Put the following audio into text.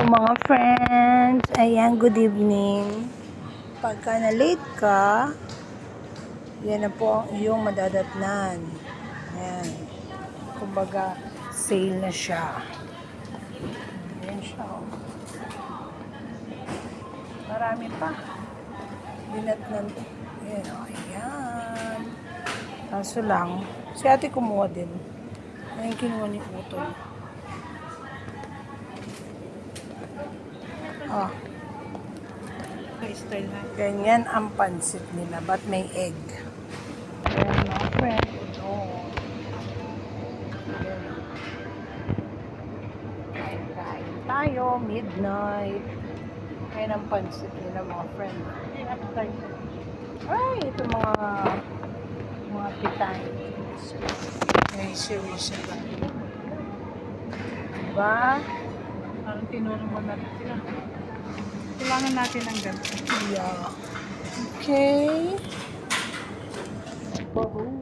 Mga friends, ayan, good evening. Pagka na-late ka, yan na po ang iyong madadatnan. Ayan. Kumbaga, sale na siya. Ayan siya. Oh. Marami pa. Dinatnan. Ayan, oh, ayan. Kaso lang, si ate kumuha din. Ayan, kinuha ni Utol. Oh. Style na. Ganyan ang pansit nila, but may egg. Ayan, mga friend. Oh. Kain tayo, midnight. Ayan ang pansit nila, mga friend. Ay, ito mga pitay. May series sila. Diba? Parang tinulong mo natin sila. Kailangan natin ng ganito. Yeah. Okay. Bahu.